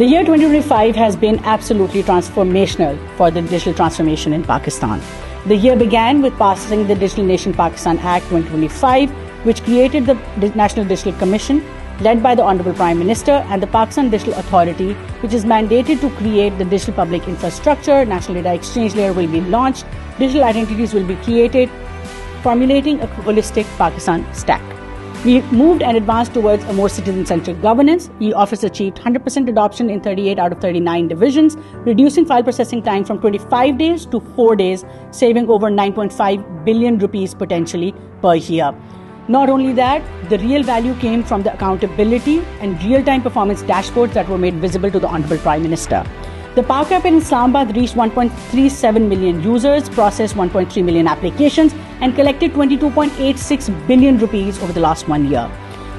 The year 2025 has been absolutely transformational for the digital transformation in Pakistan. The year began with passing the Digital Nation Pakistan Act 2025, which created the National Digital Commission, led by the Honorable Prime Minister, and the Pakistan Digital Authority, which is mandated to create the digital public infrastructure. National data exchange layer will be launched, digital identities will be created, formulating a holistic Pakistan stack. We moved and advanced towards a more citizen-centric governance. E-Office achieved 100% adoption in 38 out of 39 divisions, reducing file processing time from 25 days to 4 days, saving over 9.5 billion rupees potentially per year. Not only that, the real value came from the accountability and real-time performance dashboards that were made visible to the Honorable Prime Minister. The Pak app in Islamabad reached 1.37 million users, processed 1.3 million applications, and collected 22.86 billion rupees over the last 1 year.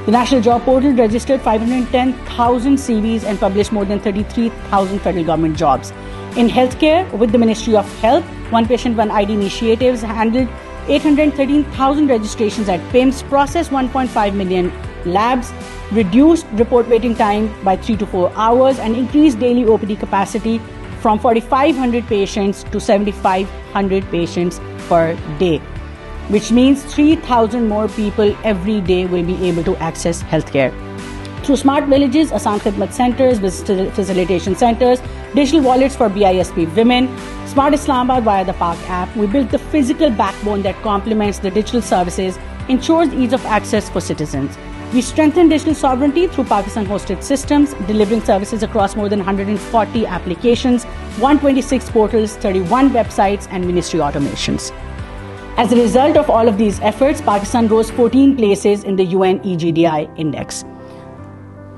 The National Job Portal registered 510,000 CVs and published more than 33,000 federal government jobs. In healthcare, with the Ministry of Health, One Patient, One ID initiatives handled 813,000 registrations at PIMS, processed 1.5 million labs, reduced report waiting time by 3 to 4 hours, and increased daily OPD capacity from 4,500 patients to 7,500 patients per day, which means 3,000 more people every day will be able to access healthcare. Through smart villages, Asan Khidmat centers, visitor facilitation centers, digital wallets for BISP women, Smart Islamabad via the Pak app, we built the physical backbone that complements the digital services, ensures ease of access for citizens. We strengthened digital sovereignty through Pakistan-hosted systems, delivering services across more than 140 applications, 126 portals, 31 websites, and ministry automations. As a result of all of these efforts, Pakistan rose 14 places in the UN EGDI index.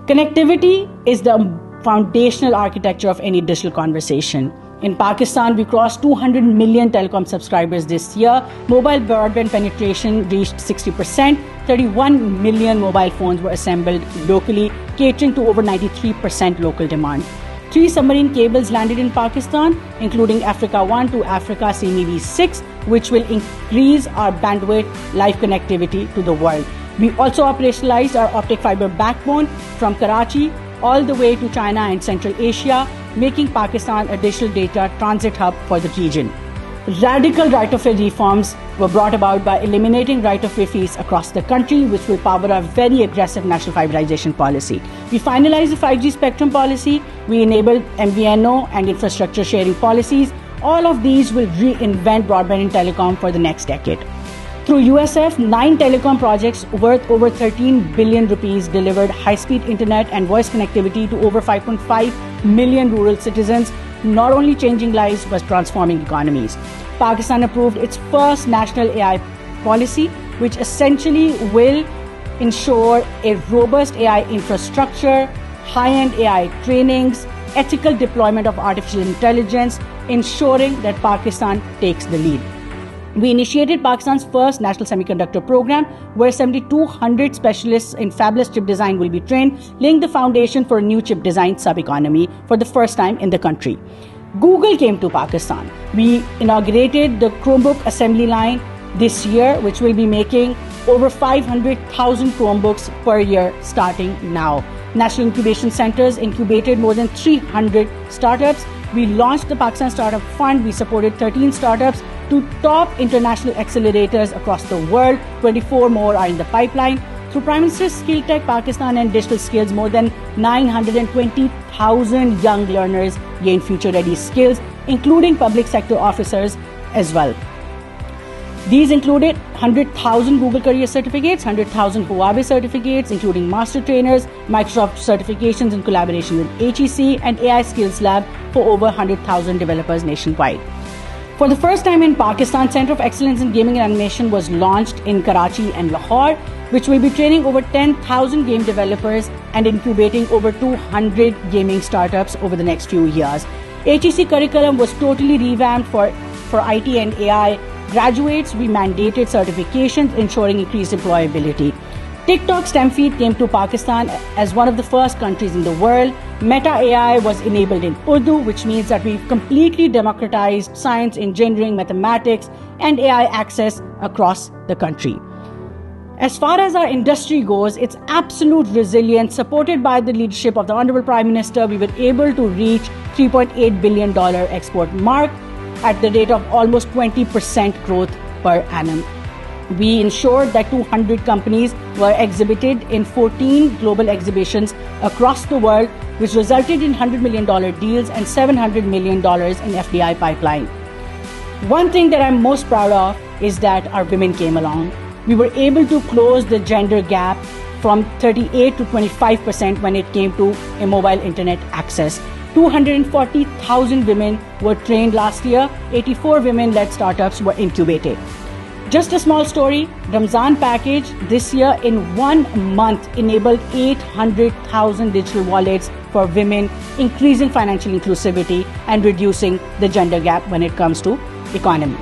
Connectivity is the foundational architecture of any digital conversation. In Pakistan, we crossed 200 million telecom subscribers this year. Mobile broadband penetration reached 60%. 31 million mobile phones were assembled locally, catering to over 93% local demand. 3 submarine cables landed in Pakistan, including Africa 1 to Africa CMEV 6, which will increase our bandwidth live connectivity to the world. We also operationalized our optic fiber backbone from Karachi all the way to China and Central Asia, making Pakistan a digital data transit hub for the region. Radical right-of-way reforms were brought about by eliminating right-of-way fees across the country, which will power our very aggressive national fiberization policy. We finalized the 5G spectrum policy. We enabled MVNO and infrastructure sharing policies. All of these will reinvent broadband and telecom for the next decade. Through USF, 9 telecom projects worth over 13 billion rupees delivered high-speed internet and voice connectivity to over 5.5 million rural citizens, not only changing lives but transforming economies. Pakistan approved its first national AI policy, which essentially will ensure a robust AI infrastructure, high-end AI trainings, ethical deployment of artificial intelligence, ensuring that Pakistan takes the lead. We initiated Pakistan's first national semiconductor program, where 7,200 specialists in fabless chip design will be trained, laying the foundation for a new chip design sub-economy for the first time in the country. Google came to Pakistan. We inaugurated the Chromebook assembly line this year, which will be making over 500,000 Chromebooks per year starting now. National incubation centers incubated more than 300 startups. We launched the Pakistan Startup Fund. We supported 13 startups to top international accelerators across the world. 24 more are in the pipeline. Through Prime Minister's Skill Tech Pakistan and Digital Skills, more than 920,000 young learners gain future-ready skills, including public sector officers as well. These included 100,000 Google Career Certificates, 100,000 Huawei certificates, including master trainers, Microsoft certifications in collaboration with HEC, and AI Skills Lab for over 100,000 developers nationwide. For the first time in Pakistan, Center of Excellence in Gaming and Animation was launched in Karachi and Lahore, which will be training over 10,000 game developers and incubating over 200 gaming startups over the next few years. HEC curriculum was totally revamped for IT and AI graduates. We mandated certifications, ensuring increased employability. TikTok STEM Feed came to Pakistan as one of the first countries in the world. Meta AI was enabled in Urdu, which means that we've completely democratized science, engineering, mathematics, and AI access across the country. As far as our industry goes, its absolute resilience, supported by the leadership of the Honorable Prime Minister, we were able to reach $3.8 billion export mark at the rate of almost 20% growth per annum. We ensured that 200 companies were exhibited in 14 global exhibitions across the world, which resulted in $100 million deals and $700 million in FDI pipeline. One thing that I'm most proud of is that our women came along. We were able to close the gender gap from 38 to 25% when it came to a mobile internet access. 240,000 women were trained last year. 84 women-led startups were incubated. Just a small story, Ramzan package this year in 1 month enabled 800,000 digital wallets for women, increasing financial inclusivity and reducing the gender gap when it comes to economy.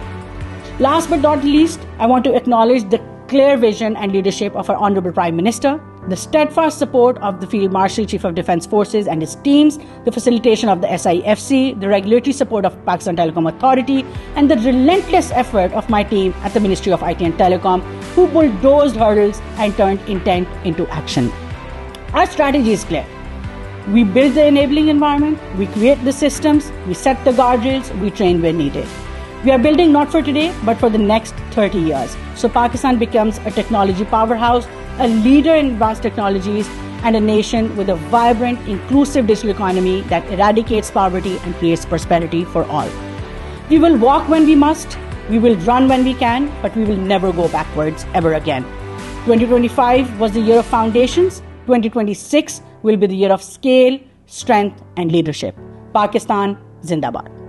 Last but not least, I want to acknowledge the clear vision and leadership of our Honorable Prime Minister, the steadfast support of the Field Marshal, Chief of Defence Forces and his teams, the facilitation of the SIFC, the regulatory support of Pakistan Telecom Authority, and the relentless effort of my team at the Ministry of IT and Telecom, who bulldozed hurdles and turned intent into action. Our strategy is clear. We build the enabling environment, we create the systems, we set the guardrails, we train where needed. We are building not for today, but for the next 30 years. So Pakistan becomes a technology powerhouse, a leader in advanced technologies, and a nation with a vibrant, inclusive digital economy that eradicates poverty and creates prosperity for all. We will walk when we must, we will run when we can, but we will never go backwards ever again. 2025 was the year of foundations. 2026 will be the year of scale, strength, and leadership. Pakistan, Zindabad.